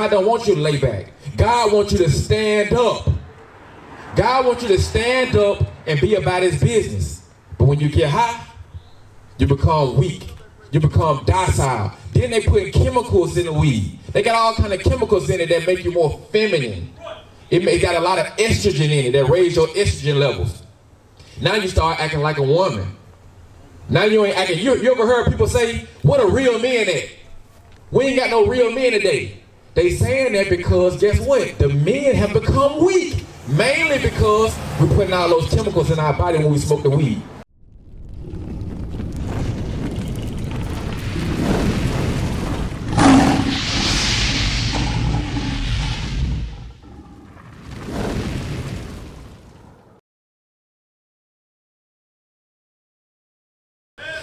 God don't want you to lay back. God wants you to stand up. God wants you to stand up and be about his business. But when you get high, you become weak. You become docile. Then they put chemicals in the weed. They got all kind of chemicals in it that make you more feminine. It got a lot of estrogen in it that raise your estrogen levels. Now you start acting like a woman. Now you ain't acting. You ever heard people say, what a real man at? We ain't got no real men today. They saying that because guess what? The men have become weak. Mainly because we're putting all those chemicals in our body when we smoke the weed.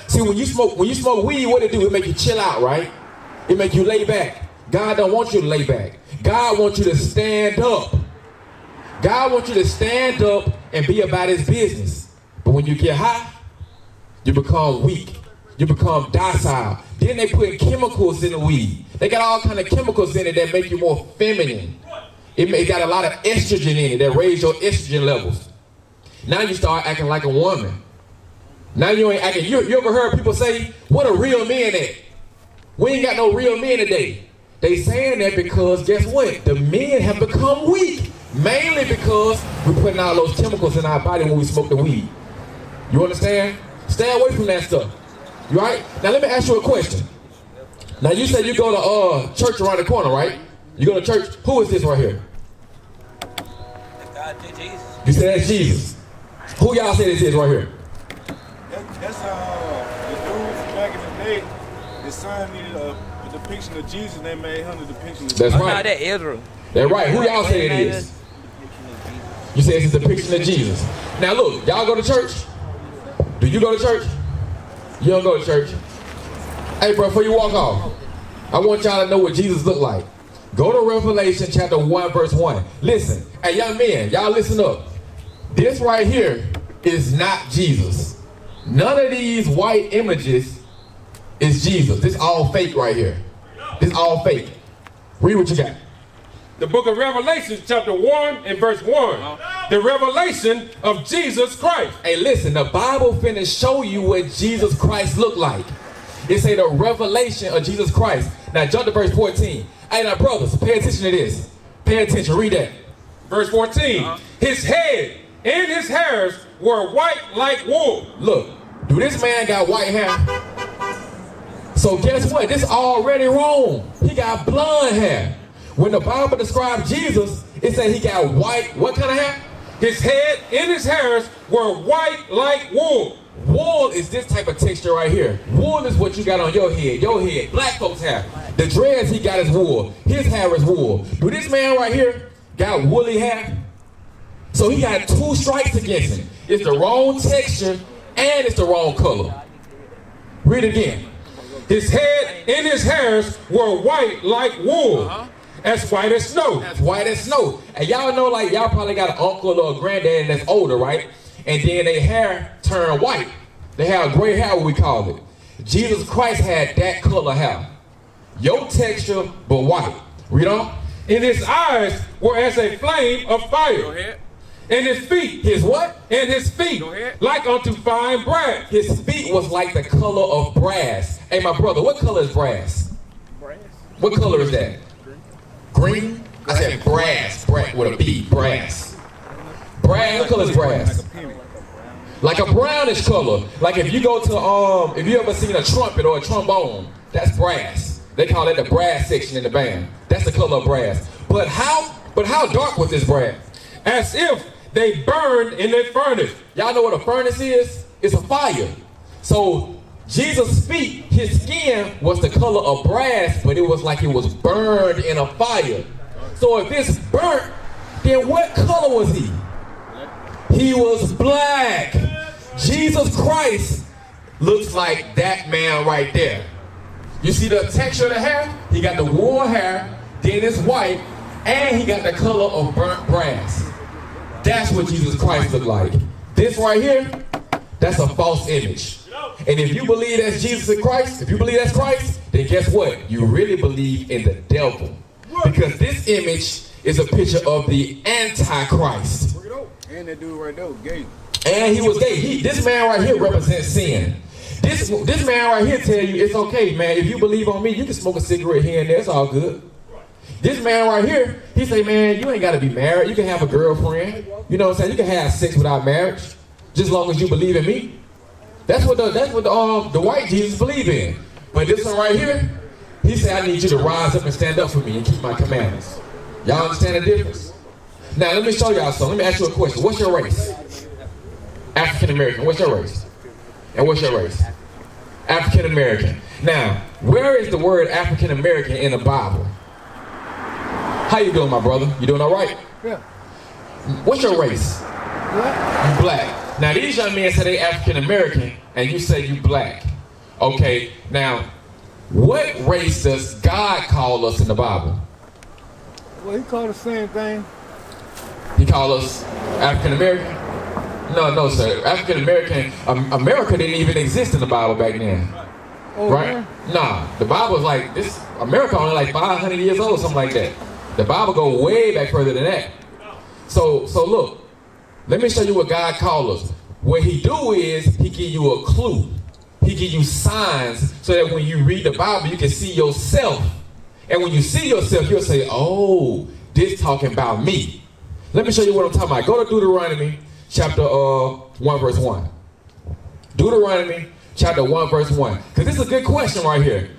See, when you smoke weed, what it do? It make you chill out, right? It make you lay back. God don't want you to lay back. God wants you to stand up. God wants you to stand up and be about his business. But when you get high, you become weak. You become docile. Then they put chemicals in the weed. They got all kind of chemicals in it that make you more feminine. It got a lot of estrogen in it that raise your estrogen levels. Now you start acting like a woman. Now you ain't acting. You ever heard people say, what a real man at? We ain't got no real men today. They saying that because guess what? The men have become weak. Mainly because we're putting all those chemicals in our body when we smoke the weed. You understand? Stay away from that stuff. You right? Now let me ask you a question. Now you said you go to church around the corner, right? You go to church. Who is this right here? God, Jesus. You said that's Jesus. Who y'all say this is right here? That's the dude from back in the day. His son needed a depiction of Jesus, and they made him the depiction of Jesus. That's Oh, right. no, that Israel. That's right. Who y'all say it is? You say it's a depiction of Jesus. Now look, y'all go to church? Do you go to church? You don't go to church? Hey bro, before you walk off, I want y'all to know what Jesus looked like. Go to Revelation chapter 1 verse 1. Listen, hey young men, y'all listen up. This right here is not Jesus. None of these white images is Jesus. This all fake right here. This all fake. Read what you got. The book of Revelation, chapter 1 and verse 1. The revelation of Jesus Christ. Hey, listen, the Bible finna show you what Jesus Christ looked like. It say the revelation of Jesus Christ. Now jump to verse 14. Hey, now brothers, pay attention to this. Pay attention, read that. Verse 14. His head and his hairs were white like wool. Look, do this man got white hair? So guess what? This already wrong. He got blonde hair. When the Bible describes Jesus, it said he got white, what kind of hair? His head and his hairs were white like wool. Wool is this type of texture right here. Wool is what you got on your head. Your head, black folks' hair. The dreads he got is wool. His hair is wool. Do this man right here got woolly hair? So he got two strikes against him. It's the wrong texture and it's the wrong color. Read it again. His head and his hairs were white like wool. As white as snow. As white as snow. And y'all know, like, y'all probably got an uncle or a granddad that's older, right? And then their hair turned white. They have gray hair, what we call it. Jesus Christ had that color hair. Your texture, but white. Read on. And his eyes were as a flame of fire. Go ahead. And his feet. His what? And his feet. Go ahead. Like unto fine brass. His feet was like the color of brass. Hey, my brother, what color is brass? Brass. What color is that? Green? I said brass. Brass with a B. Brass. Brass. What color is brass? Like a brownish color. Like if you go to if you ever seen a trumpet or a trombone, that's brass. They call it the brass section in the band. That's the color of brass. But how dark was this brass? As if they burned in a furnace. Y'all know what a furnace is? It's a fire. So Jesus' feet, his skin was the color of brass, but it was like it was burned in a fire. So if it's burnt, then what color was he? He was black. Jesus Christ looks like that man right there. You see the texture of the hair? He got the wool hair, then it's white, and he got the color of burnt brass. That's what Jesus Christ looked like. This right here, that's a false image. And if you believe that's Jesus Christ, if you believe that's Christ, then guess what? You really believe in the devil. Because this image is a picture of the Antichrist. And that dude right there was gay. And he was gay. This man right here represents sin. This man right here tell you it's okay, man. If you believe on me, you can smoke a cigarette here and there. It's all good. This man right here, he say, man, you ain't got to be married. You can have a girlfriend. You know what I'm saying? You can have sex without marriage, just as long as you believe in me. That's what the white Jesus believe in. But this one right here, he said, I need you to rise up and stand up for me and keep my commandments. Y'all understand the difference? Now, let me show y'all something. Let me ask you a question. What's your race? African American. What's your race? And what's your race? African American. Now, where is the word African American in the Bible? How you doing, my brother? You doing all right? Yeah. What's your race? Black. You black. Now, these young men say they African American, and you say you black. Okay, now, what race does God call us in the Bible? Well, he called the same thing. He called us African American? No, sir. African American, America didn't even exist in the Bible back then. Oh, right? man. Nah, the Bible is like this. America only like 500 years old, something like that. The Bible go way back further than that. So look, let me show you what God called us. What he do is he give you a clue. He give you signs so that when you read the Bible, you can see yourself. And when you see yourself, you'll say, oh, this talking about me. Let me show you what I'm talking about. Go to Deuteronomy chapter 1 verse 1. Deuteronomy chapter 1 verse 1. Because this is a good question right here.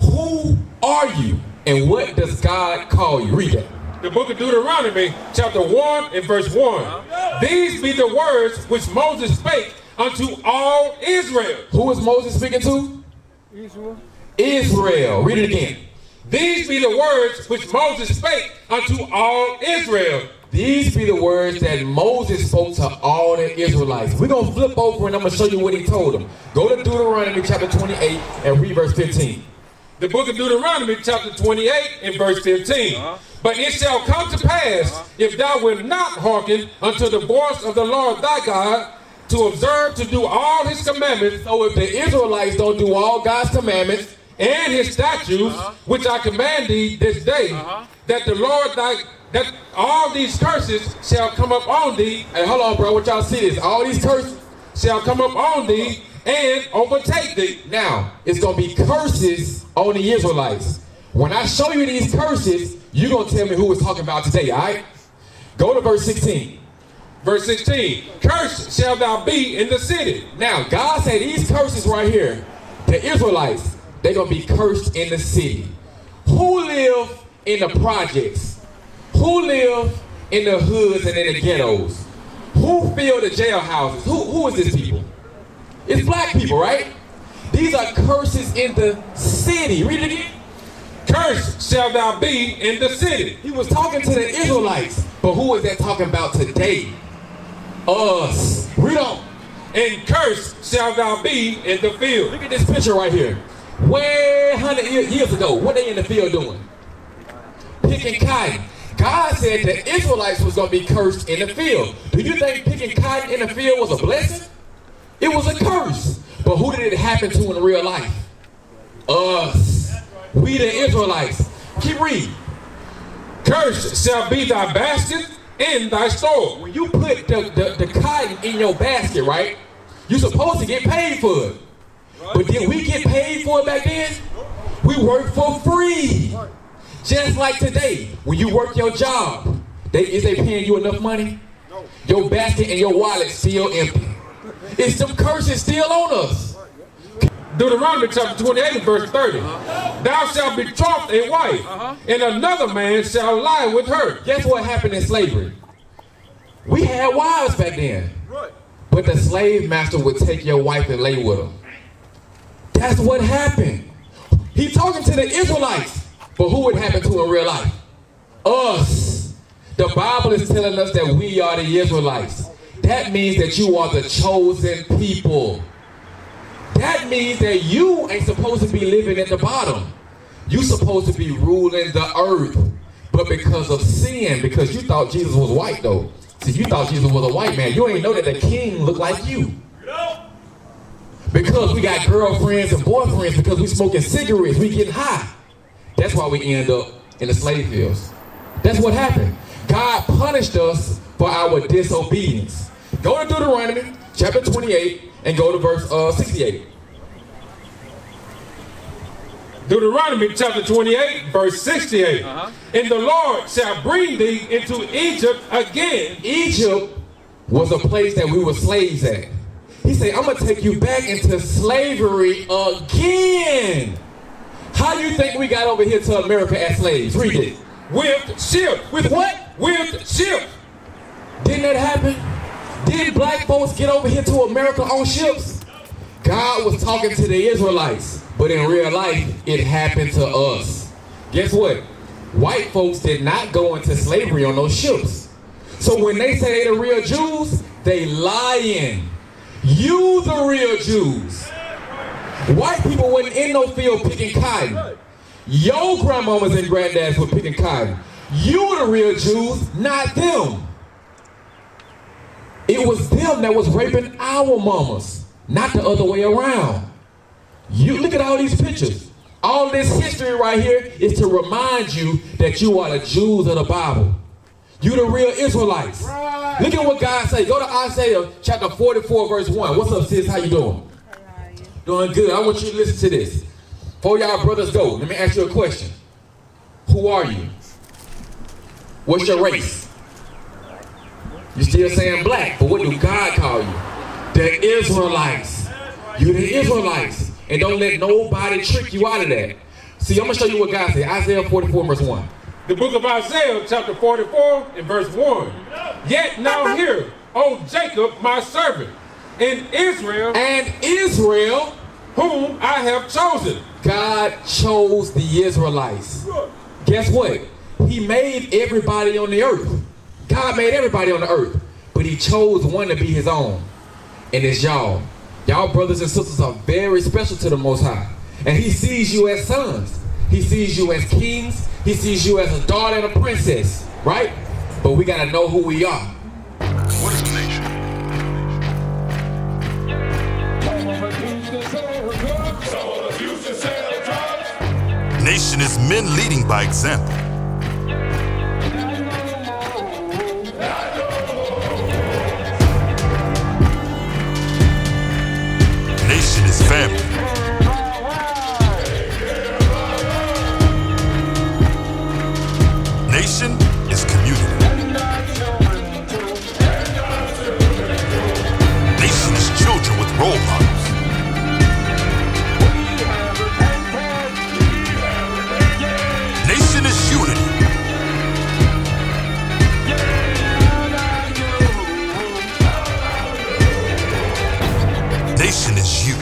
Who are you and what does God call you? Read that. The book of Deuteronomy, chapter 1 and verse 1. These be the words which Moses spake unto all Israel. Who is Moses speaking to? Israel. Israel. Read it again. These be the words which Moses spake unto all Israel. These be the words that Moses spoke to all the Israelites. We're going to flip over and I'm going to show you what he told them. Go to Deuteronomy chapter 28 and read verse 15. The book of Deuteronomy, chapter 28 and verse 15. But it shall come to pass, if thou wilt not hearken unto the voice of the Lord thy God, to observe to do all his commandments. So if the Israelites don't do all God's commandments and his statutes, which I command thee this day, that the Lord that all these curses shall come up on thee. Hey, hold on, bro. What y'all see is all these curses shall come up on thee and overtake thee. Now, it's going to be curses on the Israelites. When I show you these curses, you're going to tell me who we're talking about today, all right? Go to verse 16. Verse 16. Cursed shall thou be in the city. Now, God said these curses right here, the Israelites, they're going to be cursed in the city. Who live in the projects? Who live in the hoods and in the ghettos? Who fill the jailhouses? Who is this people? It's black people, right? These are curses in the city. Read it again. Cursed shall thou be in the city. He was talking to the Israelites, but who is that talking about today? Us. Read on. And cursed shall thou be in the field. Look at this picture right here. Way 100 years ago, what they in the field doing? Picking cotton. God said the Israelites was going to be cursed in the field. Do you think picking cotton in the field was a blessing? It was a curse. But who did it happen to in real life? Us. We the Israelites. Keep reading. Cursed shall be thy basket in thy store. When you put the cotton in your basket, right? You're supposed to get paid for it. But did we get paid for it back then? We worked for free. Just like today, when you work your job, is they paying you enough money? No. Your basket and your wallet still empty. It's some curses still on us. Deuteronomy chapter 28 verse 30. Thou shalt betroth a wife, and another man shall lie with her. Guess what happened in slavery? We had wives back then. But the slave master would take your wife and lay with her. That's what happened. He talking to the Israelites. But who would happen to in real life? Us. The Bible is telling us that we are the Israelites. That means that you are the chosen people. That means that you ain't supposed to be living at the bottom. You're supposed to be ruling the earth. But because of sin, because you thought Jesus was white though. See, you thought Jesus was a white man. You ain't know that the king looked like you. Because we got girlfriends and boyfriends, because we smoking cigarettes, we getting high. That's why we end up in the slave fields. That's what happened. God punished us for our disobedience. Go to Deuteronomy chapter 28 and go to verse 68. Deuteronomy chapter 28, verse 68. And the Lord shall bring thee into Egypt again. Egypt was a place that we were slaves at. He said, I'm going to take you back into slavery again. How do you think we got over here to America as slaves? Read it. With ship. With what? With ship. Didn't that happen? Didn't black folks get over here to America on ships? God was talking to the Israelites, but in real life, it happened to us. Guess what? White folks did not go into slavery on those ships. So when they say they the real Jews, they lying. You the real Jews. White people wasn't in no field picking cotton. Your grandmamas and granddads were picking cotton. You the real Jews, not them. It was them that was raping our mamas, not the other way around. You look at all these pictures. All this history right here is to remind you that you are the Jews of the Bible. You the real Israelites. Right. Look at what God says. Go to Isaiah chapter 44, verse 1. What's up, sis? How you doing? How are you? Doing good. I want you to listen to this. Before y'all brothers go, let me ask you a question. Who are you? What's your race? You still saying black, but what do God call you? The Israelites. You the Israelites. And don't let nobody trick you out of that. See, I'm going to show you what God said. Isaiah 44, verse 1. The book of Isaiah, chapter 44, and verse 1. Yet now hear, O Jacob, my servant, and Israel, whom I have chosen. God chose the Israelites. Guess what? He made everybody on the earth. God made everybody on the earth. But he chose one to be his own. And it's y'all. Y'all brothers and sisters are very special to the Most High. And he sees you as sons. He sees you as kings. He sees you as a daughter and a princess. Right? But we got to know who we are. What is a nation? Nation is men leading by example. Nation is family. Nation is community. Nation is children with role models. Nation is unity. Nation is you.